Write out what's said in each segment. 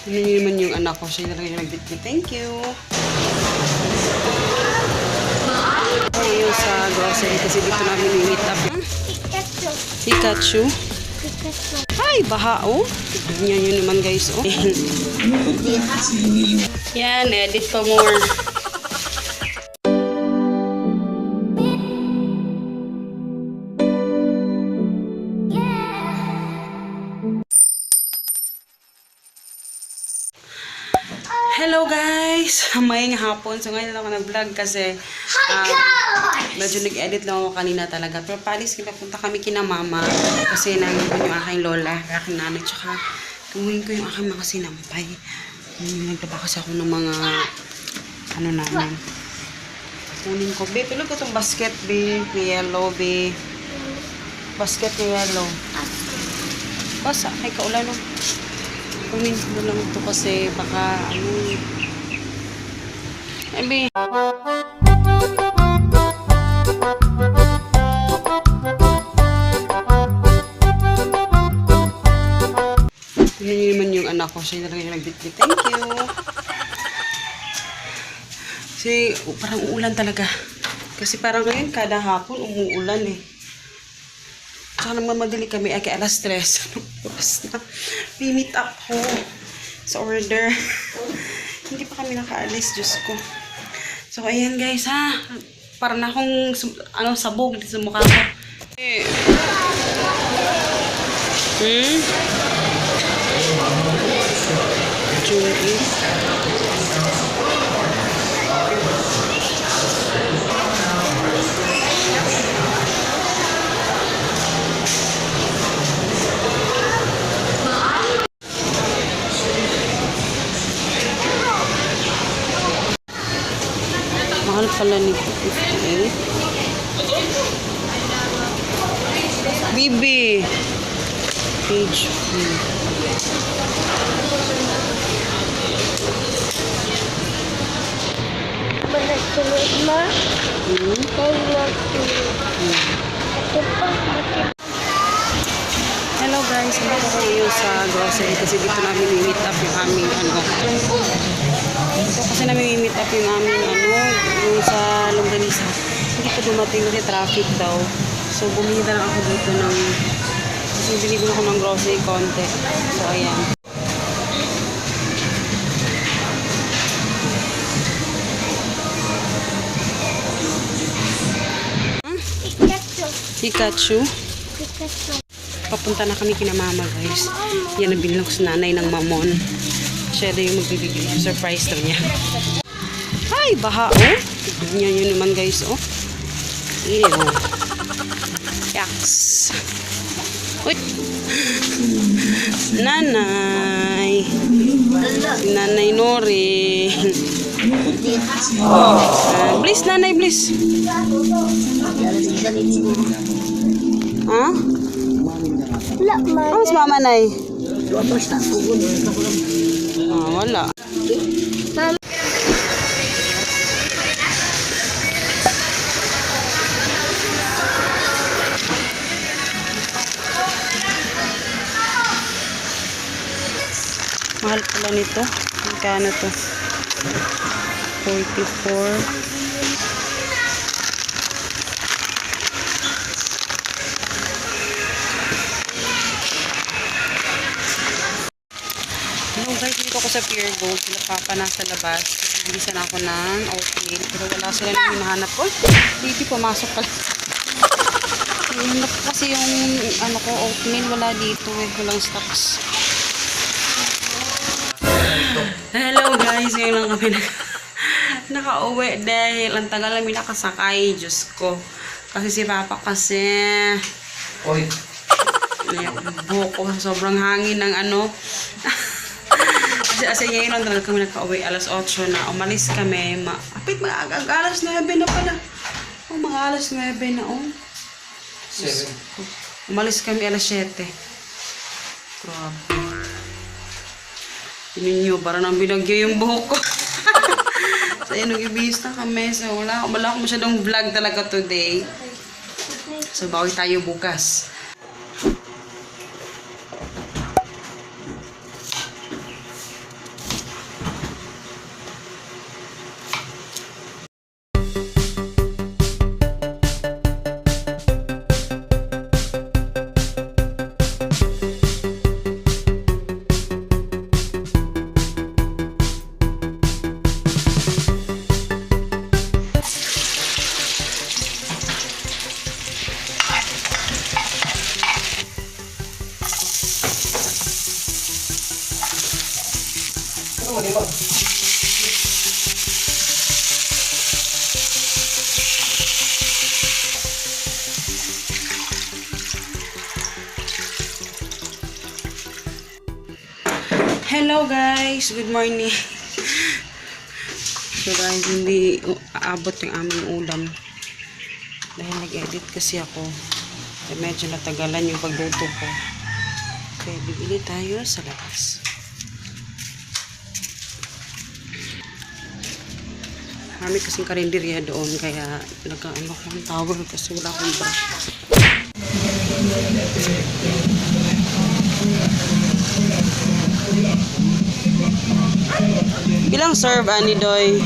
Yun naman yung anak ko. Siya na lang yung nagbitbit. Thank you. Ngayon sa grocery kasi dito namin meet up. Pikachu. Ay, baha oh. Tignan nyo naman guys oh. Yan, edit pa more. Hello guys! Maying hapon. So ngayon lang ako nag-vlog kasi medyo nag-edit lang ako kanina talaga. Pero palis, punta kami kina mama kasi nandun yung aking lola, aking nanay, tsaka gawin ko yung aking mga sinampay. Naglaba kasi ako ng mga ano namin. Kunin ko. Be, pilo ko itong basket, be. May yellow, be. Basket na yellow. Basa, kay kaulan no. Kunin ko lang ito kasi baka ano maybe yun naman yung anak ko. Siya na lang yung nagbitbit. Thank you. Kasi parang uulan talaga. Kasi parang ngayon kada hapon umuulan eh. Tsaka nagmamadali kami ay kay alas 3. Oras na. May meet up ko sa order. Hindi pa kami nakaalis, Diyos ko. So, ayan guys ha. Para na akong sabog dito sa mukha ko. Jewelry. Mahal pala nito. 58. Bibi. Page 3. Hello guys, hindi ko kayo sa grocery kasi dito namin meet up yung aming So kasi namin meet up yung aming yung sa Longganisa. Hindi pa dumating kasi traffic daw. So bumili na lang ako dito ng kasi binili ko ng grocery konti. So ayan. Pikachu. Papunta na kami kina mama guys. Yan ang binili ko sa nanay ng mamon. Siya na yung magbibigay. Surprise daw niya. Ay, baha oh. Tignan nyo naman guys oh. Ew. Yaks. Uy. Nanay. Nanay Nori. Please nanay, please. Ha? Ano mas mama nay? Wala. Mahal pala nito. Magkano to? 44. Hello guys, dito ako sa Pure Gold. Sila papa nasa labas. Bilisan ako ng oatmeal. Pero wala sila nang hinahanap ko. Baby, pumasok pala. Hinahanap kasi yung oatmeal. Wala dito eh. Walang stocks. Hello guys, ngayon lang kami nakauwi dahil ang tagal namin nakasakay. Diyos ko. Kasi si papa kasi buhok ko sobrang hangin ng kasi ngayon lang talaga kami nakauwi alas 8 na. Umalis kami alas 9 na pala. Mga alas 9 na 7. Umalis kami alas 7. Grabe. Tingnan nyo, parang nang binagyo yung buhok ko. So, ayun, nag-ibihis na kami. So, wala akong masyadong vlog talaga today. So, bawi tayo bukas. Hello guys, good morning. So guys, hindi aabot yung aming ulam dahil nag-edit kasi ako. Medyo natagalan yung pagluto ko. Kaya bibili tayo sa labas. Marami kasing karinderya doon kaya nag-ano ko ng towel kasi wala akong brush. Bilang serve ani doy?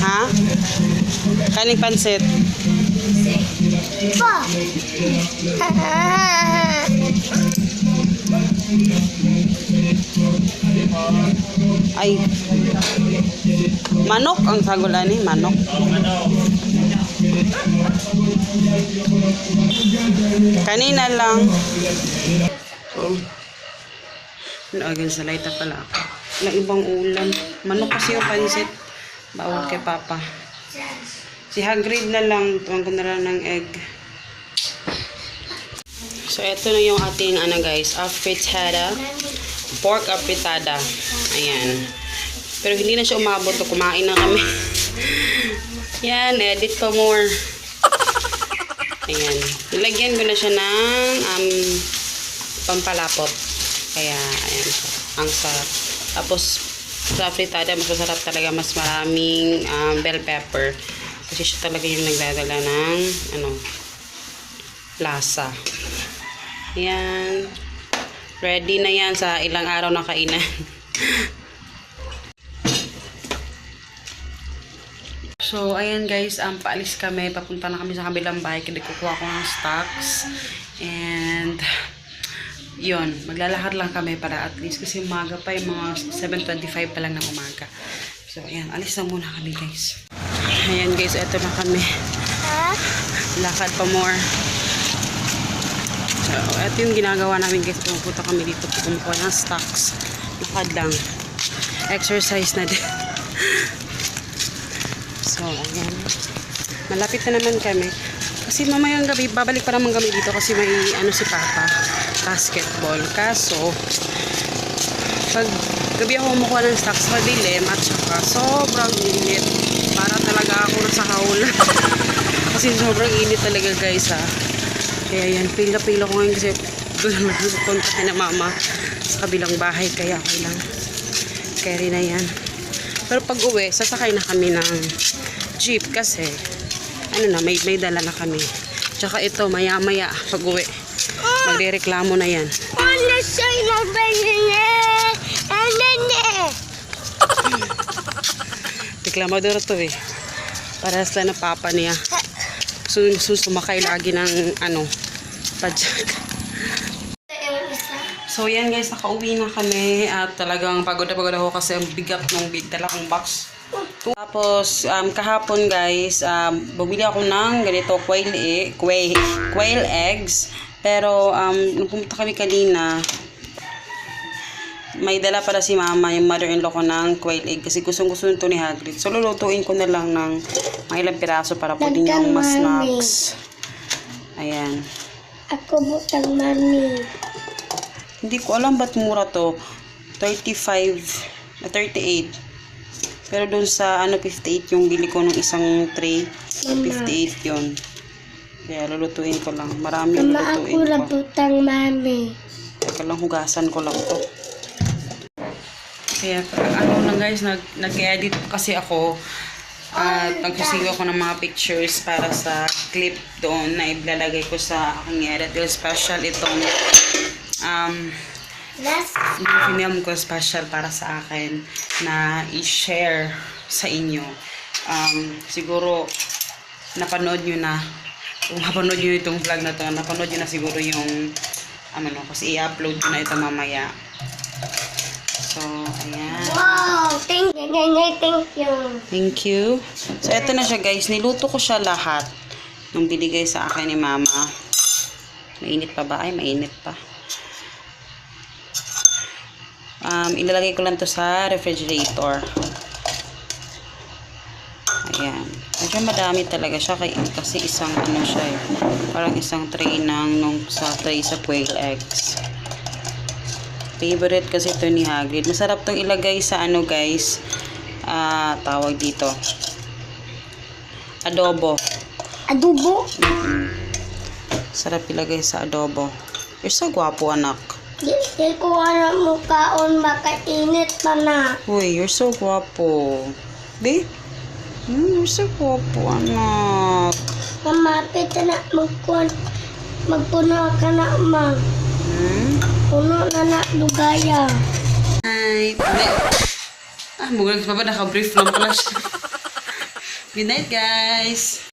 Ha? Kaning pansit. Ay. Manok ang sagulan ni, manok. Kanina lang. Agad sa laita pala ako. Na ibang ulam. Manok kasi yung pansit. Bawal kay Papa. Si Hagrid na lang. Tuwang ko na lang ng egg. So, ito na yung ating, guys, afritada. Pork afritada. Ayan. Pero hindi na siya umabot. Kumain na kami. Yan, edit pa more. Ayan. Nilagyan ko na siya ng pampalapot. Kaya, ayan siya. Ang sarap. Tapos, sa fritada, mas masarap talaga. Mas maraming bell pepper. Kasi siya talaga yung nagdadala ng, lasa. Ayan. Ready na yan sa ilang araw na kainan. So, ayan guys. Paalis kami. Papunta na kami sa kabilang bahay. Kasi kukuha ko ng stocks. And yun, maglalakad lang kami para at least kasi umaga pa yung mga 7:25 pa lang ng umaga. So, ayan, alis na muna kami guys. Ayan guys, eto na kami. Lakad pa more. So, eto yung ginagawa namin guys. Pumupunta kami dito, kumukuha ng stocks. Lakad lang. Exercise na din. So, ayan. Malapit na naman kami. Kasi mamayang gabi, babalik pa naman kami dito kasi may si Papa. Basketball. Kaso, pag gabi ako kumukuha ng stocks, madilim at saka sobrang init. Para talaga ako nasa haulan. Kasi sobrang init talaga guys ha. Kaya yan, pila-pila ko ngayon kasi doon naman pupunta kay na Mama sa kabilang bahay. Kaya okay lang. Carry na yan. Pero pag uwi, sasakay na kami ng jeep kasi may dala na kami. Tsaka ito, maya-maya pag uwi. Magrereklamo na yan. Reklamador to eh. Para sa na papa niya. Sumakay lagi ng padjak. So yan guys, nakauwi na kami. At talagang pagod na pagod ako kasi ang bigat ng dala kong box. Tapos kahapon guys, bumili ako ng ganito quail eggs. Pero, nung pumunta kami kanina, may dala para si Mama, yung mother-in-law ko ng quail egg. Kasi gustong-gusto nito ni Hagrid. So, lulutuin ko na lang ng mga ilang piraso para po din yung mas snacks. Ayan. Ako butang mami. Hindi ko alam ba't mura to. 38. Pero dun sa 58 yung bili ko ng isang tray. 58 yun. Kaya lulutuin ko lang. Marami yung lulutuin ko. Mama, ako butang mami. Teka lang, hugasan ko lang to. Kaya lang guys, nag-edit kasi ako. At nagsusigaw ako ng mga pictures para sa clip doon na ilalagay ko sa aking edit. Special itong film ko special para sa akin na i-share sa inyo. Siguro napanood nyo na. Kung mapanood nyo itong vlog na to, napanood nyo na siguro yung kasi i-upload ko na ito mamaya. So, ayan. Wow! Thank you. Thank you. So, ito na siya guys. Niluto ko siya lahat nung binigay sa akin ni Mama. Mainit pa ba? Ay, mainit pa. Ilalagay ko lang to sa refrigerator. Ayan. Medyo madami talaga siya kasi isang ano siya eh. Parang isang tray sa tray sa quail eggs. Favorite kasi ito ni Hagrid. Masarap tong ilagay sa ano guys. Tawag dito. Adobo. Adobo? Sarap ilagay sa adobo. You're so gwapo, anak. Di ko alam mo kaon makainit pa na. Uy, you're so gwapo. Be? You're so gwapo, anak. Mamapit na magpuno ka na ma. Puno na na lugaya. Hi. Mugag pa ba naka-brief lang pala siya. Good night, guys.